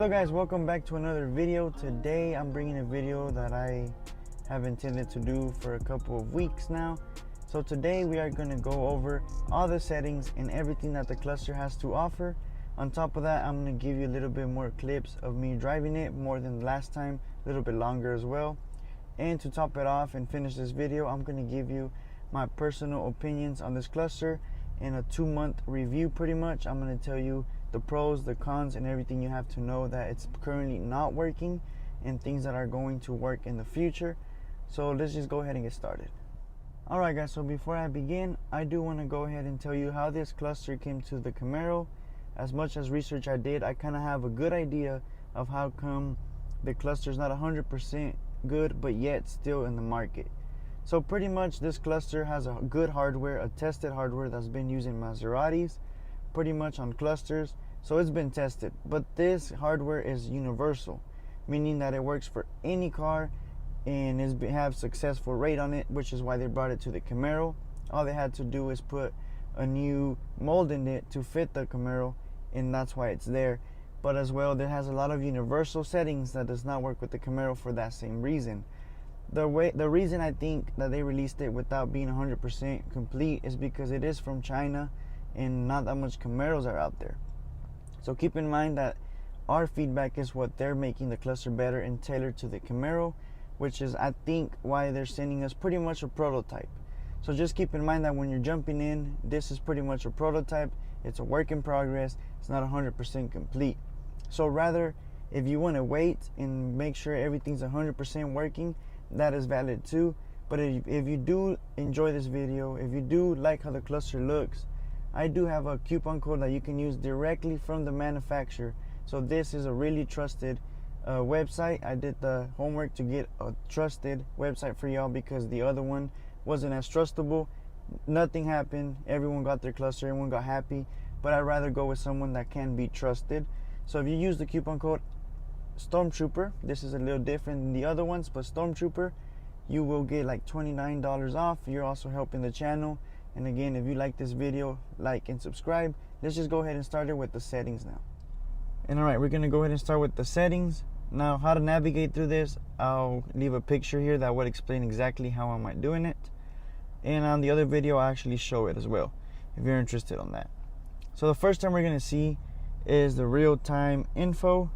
Hello guys, welcome back to another video. Today I'm bringing a video that I have intended to do for a couple of weeks now. So today we are going to go over all the settings and everything that the cluster has to offer. On top of that, I'm going to give you a little bit more clips of me driving it, more than last time, a little bit longer as well. And to top it off and finish this video, I'm going to give you my personal opinions on this cluster in a 2-month review. Pretty much I'm going to tell you the pros, the cons, and everything you have to know that it's currently not working and things that are going to work in the future. So let's just go ahead and get started. Alright guys, so before I begin, I do want to go ahead and tell you how this cluster came to the Camaro. As much as research I did, I kind of have a good idea of how come the cluster is not 100% good, but yet still in the market. So pretty much this cluster has a good hardware, a tested hardware that's been used in Maseratis, pretty much on clusters, so it's been tested. But this hardware is universal, meaning that it works for any car and have successful rate on it, which is why they brought it to the Camaro. All they had to do is put a new mold in it to fit the Camaro, and that's why it's there. But as well, there has a lot of universal settings that does not work with the Camaro for that same reason. The reason I think that they released it without being 100% complete is because it is from China and not that much Camaros are out there. So keep in mind that our feedback is what they're making the cluster better and tailored to the Camaro, which is I think why they're sending us pretty much a prototype. So just keep in mind that when you're jumping in, this is pretty much a prototype. It's a work in progress. It's not 100% complete. So rather, if you want to wait and make sure everything's 100% working, that is valid too. But if you do enjoy this video, if you do like how the cluster looks, I do have a coupon code that you can use directly from the manufacturer. So this is a really trusted website. I did the homework to get a trusted website for y'all because the other one wasn't as trustable. Nothing happened. Everyone got their cluster. Everyone got happy. But I'd rather go with someone that can be trusted. So if you use the coupon code Stormtrooper, this is a little different than the other ones, but Stormtrooper, you will get like $29 off. You're also helping the channel. And again, if you like this video, like and subscribe. Let's just go ahead and start it with the settings now. And alright, we're going to go ahead and start with the settings. Now, how to navigate through this, I'll leave a picture here that would explain exactly how am I doing it. And on the other video, I actually show it as well, if you're interested on that. So the first time we're going to see is the real-time info.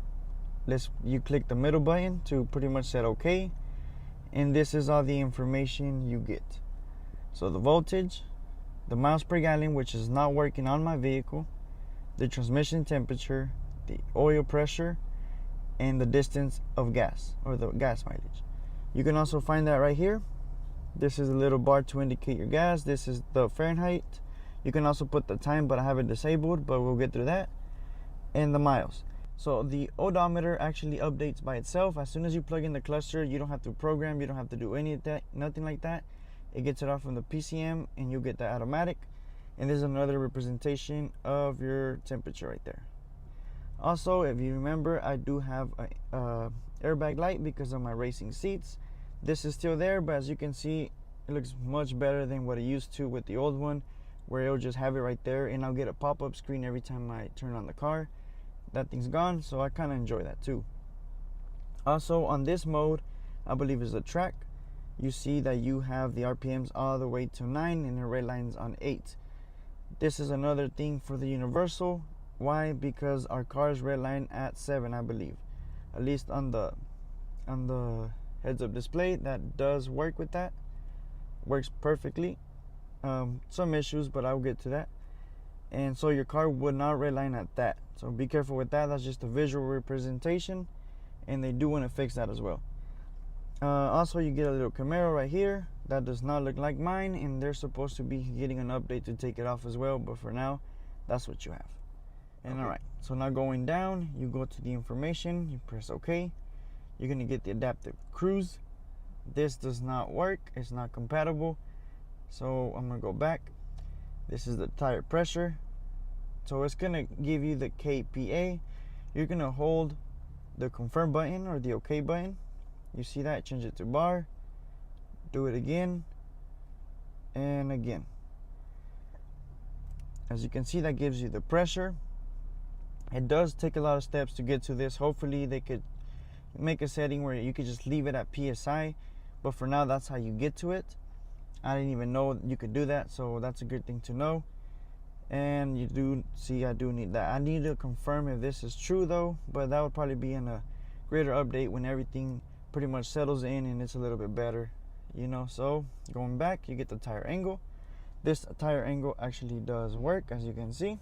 You click the middle button to pretty much set OK. And this is all the information you get. So the voltage, the miles per gallon, which is not working on my vehicle, the transmission temperature, the oil pressure, and the distance of gas, or the gas mileage. You can also find that right here. This is a little bar to indicate your gas. This is the Fahrenheit. You can also put the time, but I have it disabled, but we'll get through that. And the miles. So the odometer actually updates by itself. As soon as you plug in the cluster, you don't have to program, you don't have to do any of that, nothing like that. It gets it off from the PCM and you'll get that automatic. And there's another representation of your temperature right there. Also, if you remember, I do have a airbag light because of my racing seats. This is still there, but as you can see, it looks much better than what it used to with the old one, where it'll just have it right there and I'll get a pop-up screen every time I turn on the car. That thing's gone, so I kind of enjoy that too. Also, on this mode, I believe is a track. You see that you have the RPMs all the way to 9 and the red line's on 8. This is another thing for the universal. Why? Because our cars red line at 7, I believe. At least on the heads-up display, that does work with that. Works perfectly. Some issues, but I'll get to that. And so your car would not red line at that. So be careful with that. That's just a visual representation, and they do want to fix that as well. Also, you get a little Camaro right here that does not look like mine, and they're supposed to be getting an update to take it off as well, but for now, that's what you have. And alright, so now going down, you go to the information, you press OK. You're going to get the adaptive cruise. This does not work, it's not compatible, so I'm going to go back. This is the tire pressure, so it's going to give you the KPA. You're going to hold the confirm button or the OK button. You see that? Change it to bar. Do it again and again. As you can see, that gives you the pressure. It does take a lot of steps to get to this. Hopefully they could make a setting where you could just leave it at PSI, but for now that's how you get to it. I didn't even know you could do that, so that's a good thing to know. And you do see I do need that. I need to confirm if this is true though, but that would probably be in a greater update when everything pretty much settles in and it's a little bit better, you know. So going back, you get the tire angle. This tire angle actually does work, as you can see.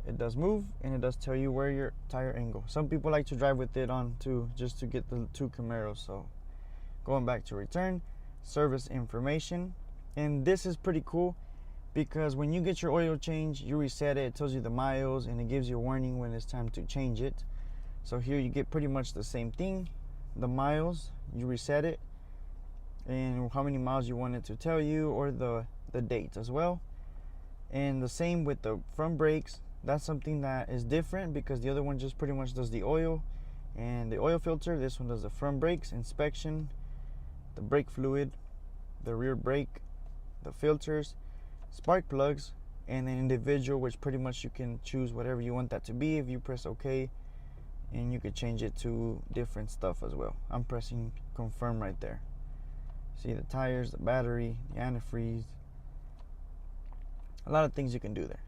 It does move, and it does tell you where your tire angle. Some people like to drive with it on too, just to get the 2 Camaros. So going back to return, service information, and this is pretty cool because when you get your oil change, you reset it, it tells you the miles, and it gives you a warning when it's time to change it. So here you get pretty much the same thing. The miles, you reset it, and how many miles you want it to tell you, or the date as well. And the same with the front brakes. That's something that is different because the other one just pretty much does the oil and the oil filter. This one does the front brakes, inspection, the brake fluid, the rear brake, the filters, spark plugs, and then individual, which pretty much you can choose whatever you want that to be if you press OK, and you could change it to different stuff as well. I'm pressing confirm right there. See the tires, the battery, the antifreeze, a lot of things you can do there.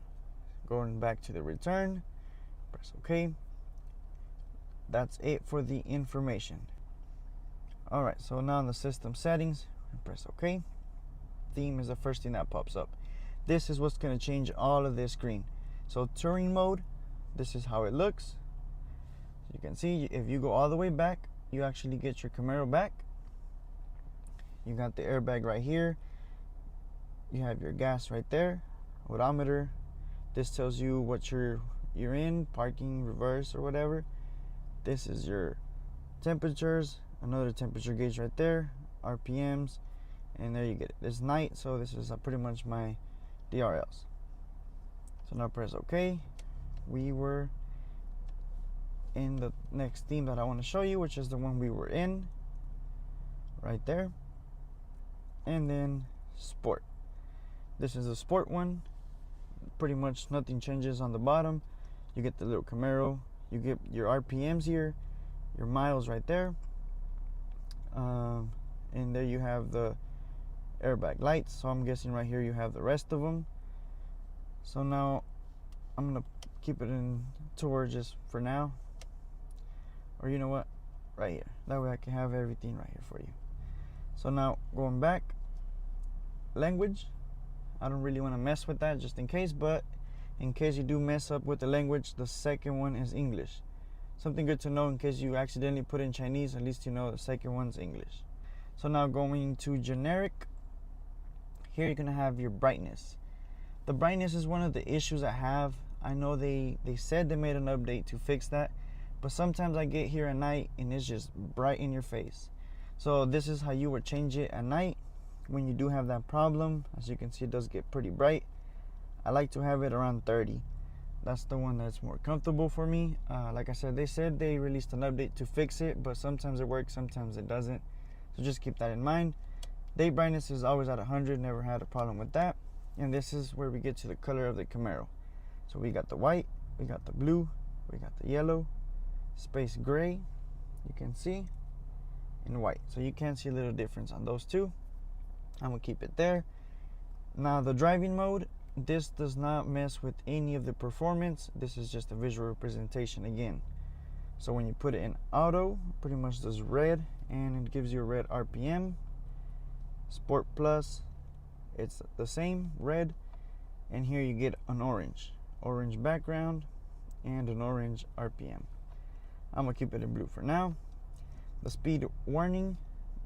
Going back to the return, press OK. That's it for the information. Alright, so now in the system settings, press OK. Theme is the first thing that pops up. This is what's going to change all of this screen. So touring mode, this is how it looks. You can see if you go all the way back, you actually get your Camaro back. You got the airbag right here. You have your gas right there, odometer. This tells you what you're in, parking, reverse, or whatever. This is your temperatures, another temperature gauge right there, RPMs, and there you get it. It's night, so this is pretty much my DRLs. So now press OK. We were in the next theme that I want to show you, which is the one we were in right there. And then sport. This is a sport one. Pretty much nothing changes on the bottom. You get the little Camaro, you get your RPMs here, your miles right there, and there you have the airbag lights. So I'm guessing right here you have the rest of them. So now I'm gonna keep it in tour just for now, or you know what, right here, that way I can have everything right here for you. So now going back, language, I don't really want to mess with that just in case, but in case you do mess up with the language, the second one is English. Something good to know in case you accidentally put in Chinese, at least you know the second one's English. So now going to generic, here you're going to have your brightness. The brightness is one of the issues I have. I know they said they made an update to fix that, but sometimes I get here at night and it's just bright in your face. So this is how you would change it at night when you do have that problem. As you can see, it does get pretty bright. I like to have it around 30. That's the one that's more comfortable for me. Like I said, they said they released an update to fix it, but sometimes it works, sometimes it doesn't. So just keep that in mind. Day brightness is always at 100, never had a problem with that. And this is where we get to the color of the Camaro. So we got the white, we got the blue, we got the yellow, space gray, you can see, and white. So you can see a little difference on those two. I'm gonna keep it there. Now the driving mode, this does not mess with any of the performance. This is just a visual representation again. So when you put it in auto, pretty much does red, and it gives you a red RPM. Sport Plus, it's the same, red, and here you get an orange background and an orange RPM. I'm gonna keep it in blue for now. The speed warning,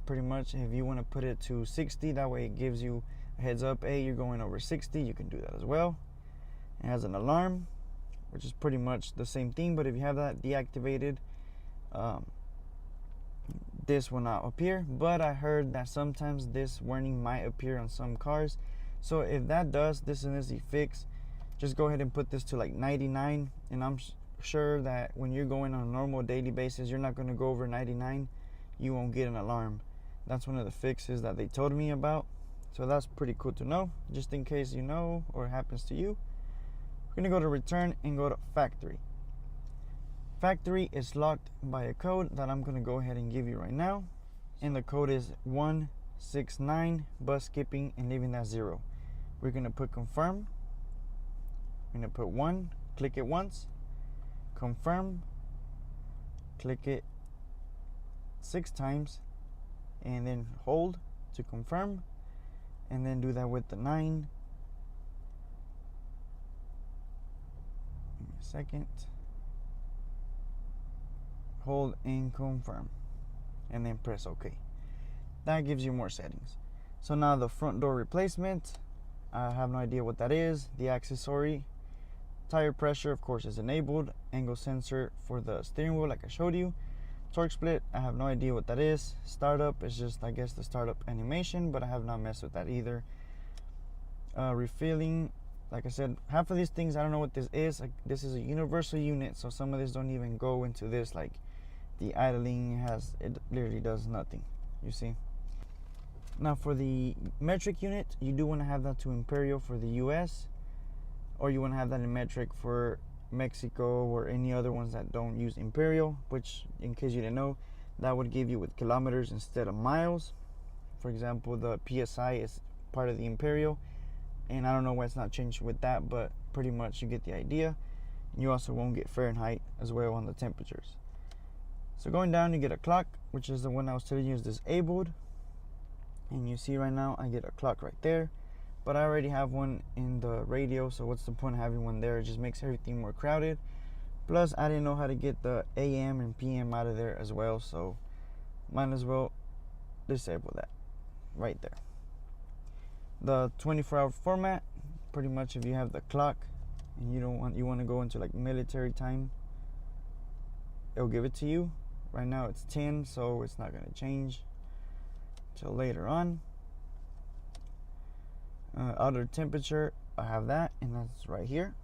pretty much if you want to put it to 60, that way it gives you a heads up, hey, you're going over 60, you can do that as well. It has an alarm, which is pretty much the same thing, but if you have that deactivated, this will not appear. But I heard that sometimes this warning might appear on some cars, so if that does, this is an easy fix. Just go ahead and put this to like 99, and I'm sure that when you're going on a normal daily basis, you're not going to go over 99, you won't get an alarm. That's one of the fixes that they told me about, so that's pretty cool to know, just in case you know or it happens to you. We're gonna go to return and go to factory. Factory is locked by a code that I'm gonna go ahead and give you right now. And the code is 169, bus skipping and leaving that 0. We're gonna put confirm. We're gonna put 1, click it once, confirm, click it 6 times, and then hold to confirm, and then do that with the 9. Give me a second. Hold and confirm, and then press OK. That gives you more settings. So now the front door replacement, I have no idea what that is. The accessory, tire pressure of course is enabled. Angle sensor for the steering wheel like I showed you. Torque split, I have no idea what that is. Startup is just, I guess, the startup animation, but I have not messed with that either. Refilling, like I said, half of these things I don't know what this is. Like, this is a universal unit, so some of this don't even go into this. Like the idling it literally does nothing, you see. Now for the metric unit, you do want to have that to Imperial for the US, or you want to have that in metric for Mexico or any other ones that don't use Imperial, which, in case you didn't know, that would give you with kilometers instead of miles. For example, the PSI is part of the Imperial, and I don't know why it's not changed with that, but pretty much you get the idea. You also won't get Fahrenheit as well on the temperatures. So going down, you get a clock, which is the one I was telling you is disabled. And you see right now I get a clock right there, but I already have one in the radio, so what's the point of having one there? It just makes everything more crowded. Plus I didn't know how to get the AM and PM out of there as well, so might as well disable that right there. The 24-hour format, pretty much if you have the clock and you want to go into like military time, it'll give it to you. Right now it's 10, so it's not going to change till later on. Outer temperature, I have that, and that's right here.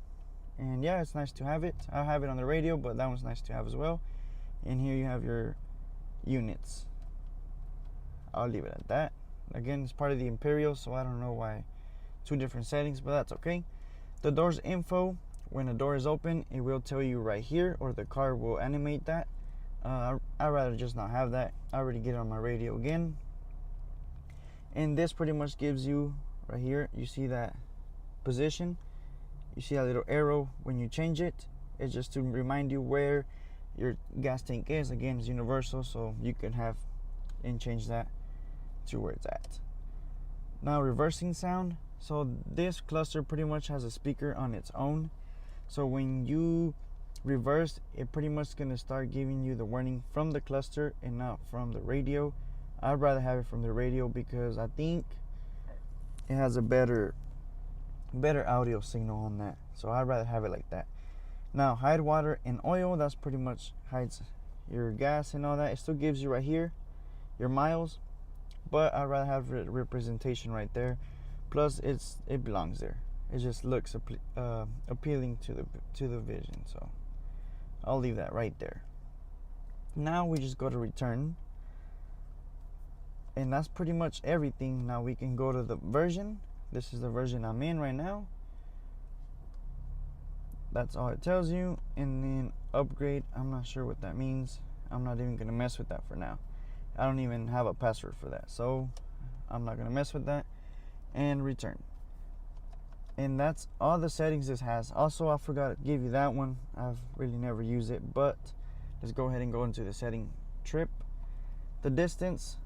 And yeah, it's nice to have it. I have it on the radio, but that one's nice to have as well. And here you have your units. I'll leave it at that. Again, it's part of the Imperial, so I don't know why 2 different settings, but that's okay. The doors info, when a door is open, it will tell you right here, or the car will animate that. I'd rather just not have that. I already get it on my radio again. And this pretty much gives you right here, you see that position, you see that little arrow. When you change it, it's just to remind you where your gas tank is. Again, it's universal, so you can have and change that to where it's at. Now reversing sound, so this cluster pretty much has a speaker on its own, so when you reverse, it pretty much gonna start giving you the warning from the cluster and not from the radio. I'd rather have it from the radio because I think it has a better audio signal on that, so I'd rather have it like that. Now hide water and oil, that's pretty much hides your gas and all that. It still gives you right here your miles, but I'd rather have representation right there. Plus it belongs there. It just looks appealing to the vision, so I'll leave that right there. Now we just go to return, and that's pretty much everything. Now we can go to the version. This is the version I'm in right now. That's all it tells you. And then upgrade, I'm not sure what that means. I'm not even gonna mess with that for now. I don't even have a password for that, so I'm not gonna mess with that. And return. And that's all the settings this has. Also, I forgot to give you that one. I've really never used it, but let's go ahead and go into the setting trip. The distance,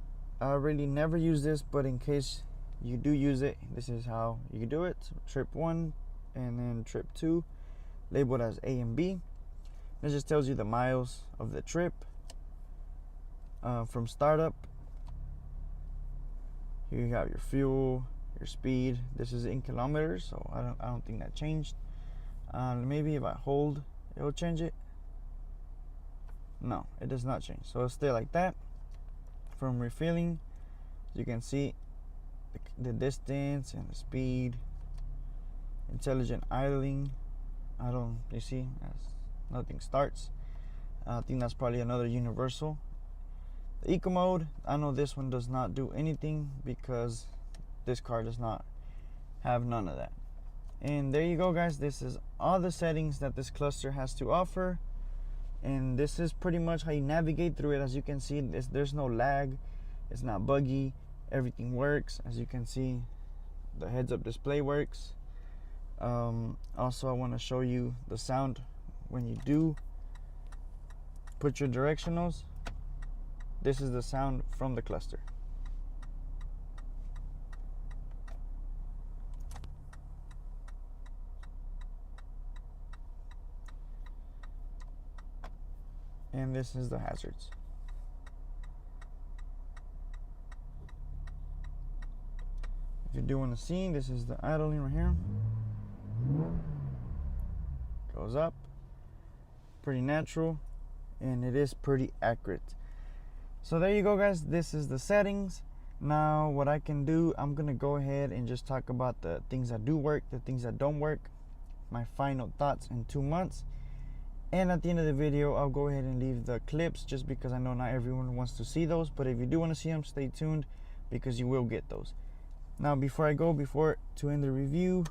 I really never use this, but in case you do use it, this is how you do it. Trip 1 and then trip 2, labeled as A and B. It just tells you the miles of the trip from startup. Here you have your fuel, your speed. This is in kilometers, so I don't think that changed. Maybe if I hold, it will change it. No, it does not change, so it'll stay like that. From refilling, you can see the distance and the speed. Intelligent idling, you see, nothing starts. I think that's probably another universal. The eco mode, I know this one does not do anything because this car does not have none of that. And there you go, guys. This is all the settings that this cluster has to offer, and this is pretty much how you navigate through it. As you can see, there's no lag, it's not buggy, everything works. As you can see, the heads-up display works. Also, I want to show you the sound when you do put your directionals. This is the sound from the cluster. And this is the hazards. If you do want to see, this is the idling right here. Goes up. Pretty natural, and it is pretty accurate. So there you go, guys. This is the settings. Now what I can do, I'm gonna go ahead and just talk about the things that do work, the things that don't work, my final thoughts in 2 months. And at the end of the video, I'll go ahead and leave the clips, just because I know not everyone wants to see those, but if you do want to see them, stay tuned, because you will get those. Now before to end the review,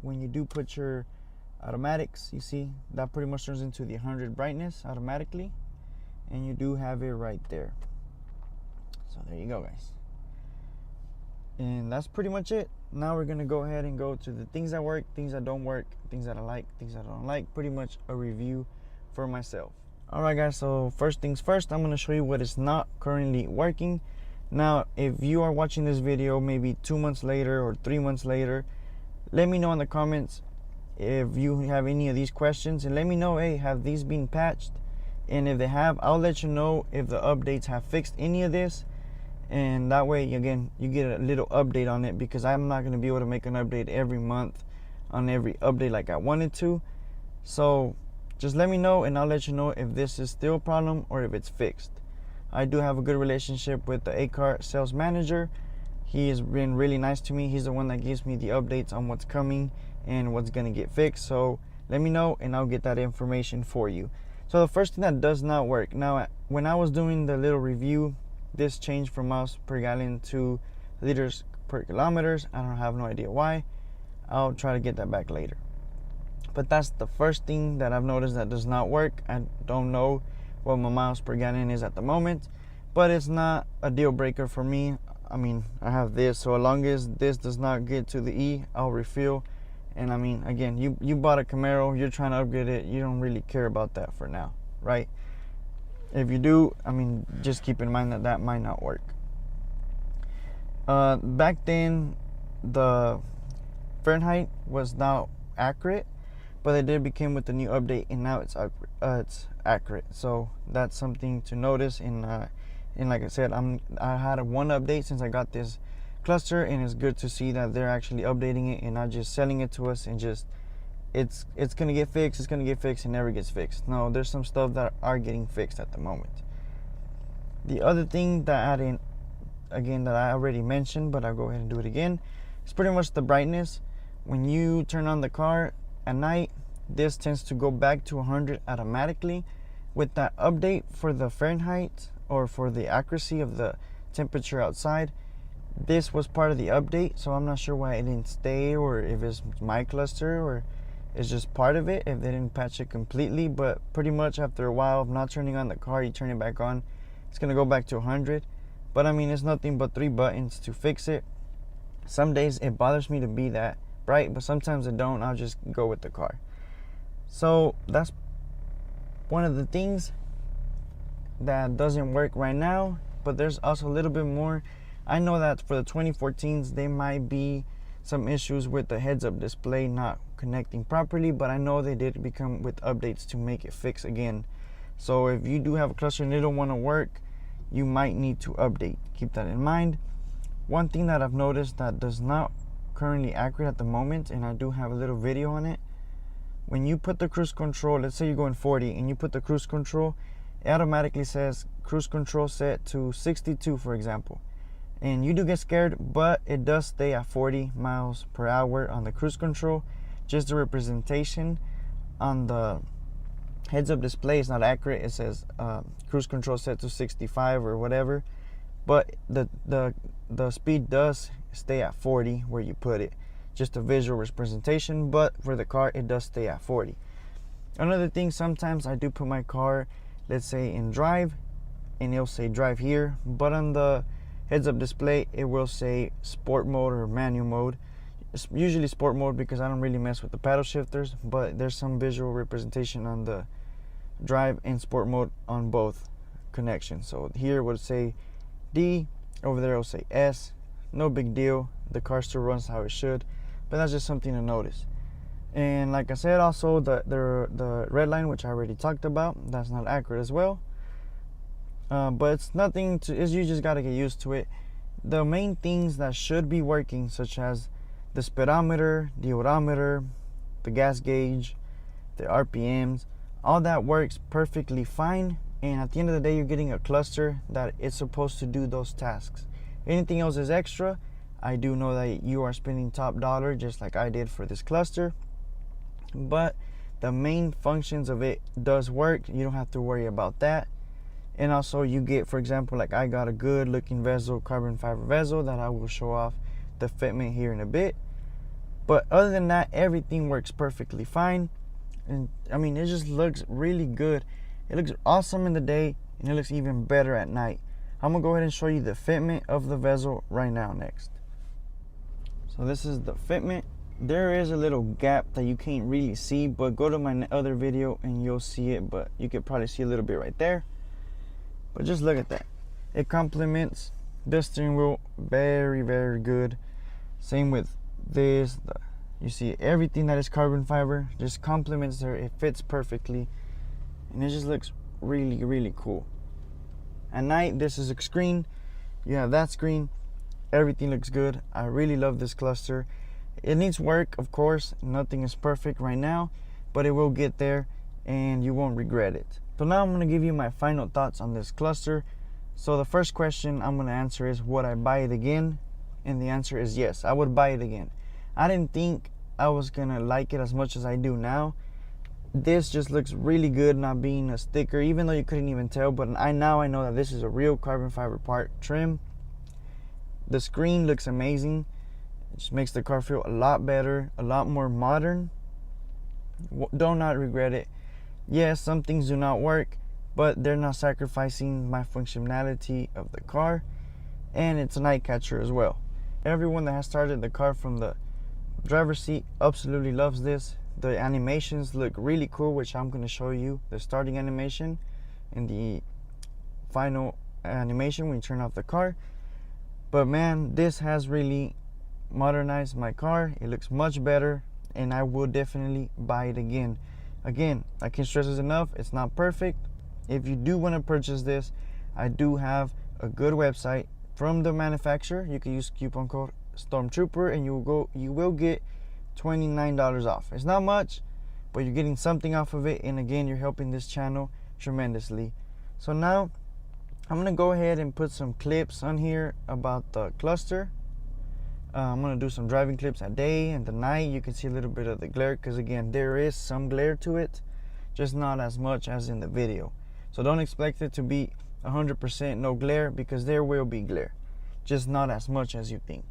when you do put your automatics, you see that pretty much turns into the 100 brightness automatically, and you do have it right there. So there you go, guys. And that's pretty much it. Now we're gonna go ahead and go to the things that work, things that don't work, things that I like, things that I don't like. Pretty much a review for myself. All right, guys, so first things first, I'm gonna show you what is not currently working. Now if you are watching this video maybe 2 months later or 3 months later, let me know in the comments if you have any of these questions, and let me know, hey, have these been patched? And if they have, I'll let you know if the updates have fixed any of this, and that way, again, you get a little update on it, because I'm not going to be able to make an update every month on every update like I wanted to. So just let me know, and I'll let you know if this is still a problem or if it's fixed. I do have a good relationship with the ACAR sales manager. He has been really nice to me. He's the one that gives me the updates on what's coming and what's going to get fixed. So let me know, and I'll get that information for you. So the first thing that does not work, now when I was doing the little review, this changed from miles per gallon to liters per kilometers. I have no idea why. I'll try to get that back later. But that's the first thing that I've noticed that does not work. I don't know what my miles per gallon is at the moment, but it's not a deal breaker for me. I mean, I have this, so as long as this does not get to the E, I'll refill. And I mean, again, you bought a Camaro, you're trying to upgrade it, you don't really care about that for now, right? If you do, I mean, just keep in mind that that might not work. Back then, the Fahrenheit was not accurate, but it did become with the new update, and now it's accurate. So that's something to notice. And like I said, I had one update since I got this cluster, and it's good to see that they're actually updating it and not just selling it to us and just it's gonna get fixed, it's gonna get fixed, and never gets fixed. No, there's some stuff that are getting fixed at the moment. The other thing that I didn't, again, that I already mentioned, but I'll go ahead and do it again, it's pretty much the brightness. When you turn on the car at night, this tends to go back to 100 automatically. With that update for the Fahrenheit, or for the accuracy of the temperature outside, this was part of the update, so I'm not sure why it didn't stay, or if it's my cluster, or it's just part of it, if they didn't patch it completely. But pretty much after a while of not turning on the car, you turn it back on, it's gonna go back to 100. But I mean, it's nothing but 3 buttons to fix it. Some days it bothers me to be that bright, but sometimes it don't. I'll just go with the car. So that's one of the things that doesn't work right now, but there's also a little bit more. I know that for the 2014s, there might be some issues with the heads-up display not connecting properly, but I know they did become with updates to make it fix again. So if you do have a cluster and it don't want to work, you might need to update. Keep that in mind. One thing that I've noticed that does not currently accurate at the moment, and I do have a little video on it, when you put the cruise control, let's say you're going 40 and you put the cruise control, it automatically says cruise control set to 62, for example. And you do get scared, but it does stay at 40 miles per hour on the cruise control. Just the representation on the heads-up display is not accurate. It says cruise control set to 65 or whatever, but the speed does stay at 40 where you put it, just a visual representation, but for the car it does stay at 40. Another thing, sometimes I do put my car, let's say in drive, and it'll say drive here, but on the heads-up display it will say sport mode or manual mode. It's usually sport mode because I don't really mess with the paddle shifters, but there's some visual representation on the drive and sport mode on both connections. So here it would say D, over there it'll say S. No big deal, the car still runs how it should, but that's just something to notice. And like I said, also the red line, which I already talked about, that's not accurate as well. But it's nothing to, you just got to get used to it. The main things that should be working, such as the speedometer, the odometer, the gas gauge, the RPMs, all that works perfectly fine. And at the end of the day, you're getting a cluster that is supposed to do those tasks. Anything else is extra. I do know that you are spending top dollar, just like I did for this cluster, but the main functions of it does work. You don't have to worry about that. And also you get, for example, like I got a good looking bezel, carbon fiber bezel, that I will show off the fitment here in a bit. But other than that, everything works perfectly fine. And I mean, it just looks really good. It looks awesome in the day, and it looks even better at night. I'm gonna go ahead and show you the fitment of the bezel right now next. So this is the fitment. There is a little gap that you can't really see, but go to my other video and you'll see it, but you could probably see a little bit right there. But just look at that. It complements the steering wheel very, very good. Same with this. You see everything that is carbon fiber just complements there. It fits perfectly, and it just looks really, really cool. At night, this is a screen. You have that screen. Everything looks good. I really love this cluster. It needs work, of course. Nothing is perfect right now, but it will get there and you won't regret it. So now I'm going to give you my final thoughts on this cluster. So the first question I'm going to answer is, would I buy it again? And the answer is yes, I would buy it again. I didn't think I was going to like it as much as I do now. This just looks really good, not being a sticker, even though you couldn't even tell, but now I know that this is a real carbon fiber part trim. The screen looks amazing. It just makes the car feel a lot better, a lot more modern. Do not regret it. Yes, some things do not work, but they're not sacrificing my functionality of the car, and it's a night catcher as well. Everyone that has started the car from the driver's seat absolutely loves this. The animations look really cool, which I'm going to show you the starting animation and the final animation when you turn off the car. But man, this has really modernized my car. It looks much better, and I will definitely buy it again. Again, I can't stress this enough, it's not perfect. If you do want to purchase this, I do have a good website from the manufacturer. You can use coupon code Stormtrooper and you will get $29 off. It's not much, but you're getting something off of it, and again, you're helping this channel tremendously. So now I'm gonna go ahead and put some clips on here about the cluster. I'm gonna do some driving clips at day and the night. You can see a little bit of the glare, because again, there is some glare to it, just not as much as in the video. So don't expect it to be 100% no glare, because there will be glare, just not as much as you think.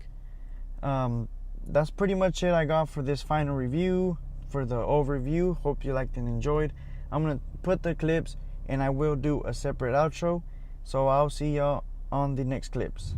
That's pretty much it I got for this final review, for the overview. Hope you liked and enjoyed. I'm gonna put the clips, and I will do a separate outro. So I'll see y'all on the next clips.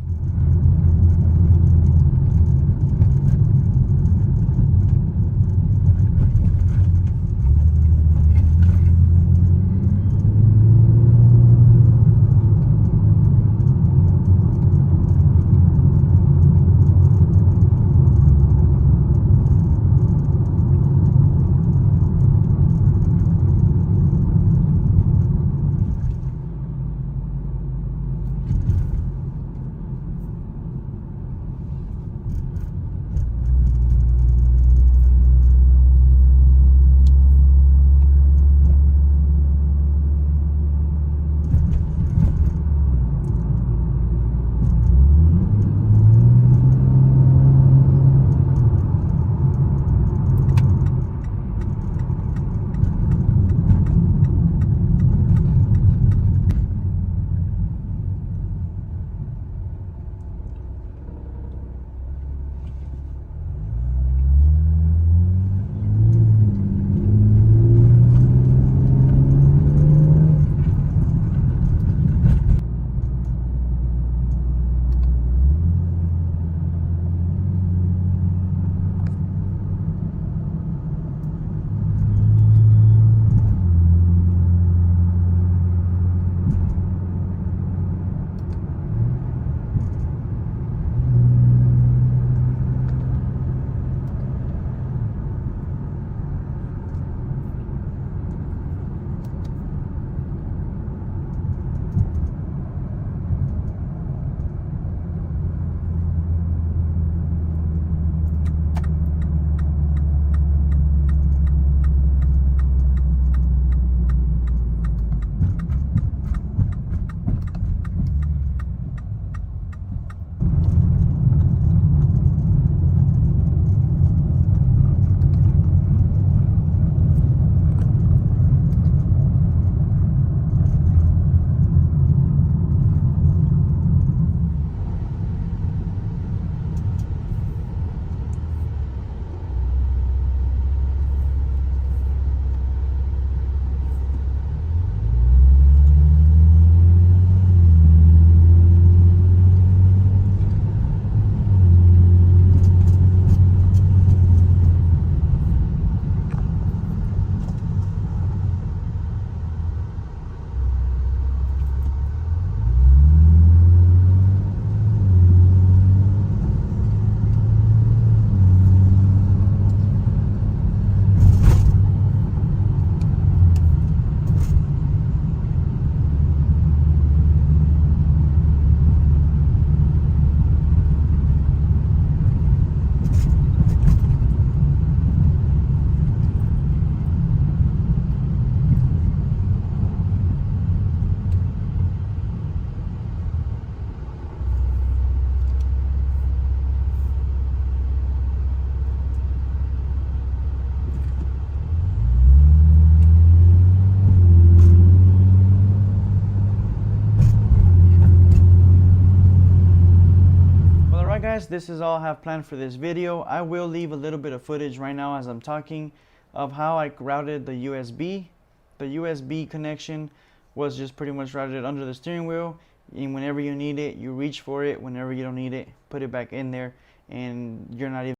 guys, this is all I have planned for this video. I will leave a little bit of footage right now as I'm talking of how I routed the USB. The USB connection was just pretty much routed under the steering wheel, and whenever you need it, you reach for it. Whenever you don't need it, put it back in there, and you're not even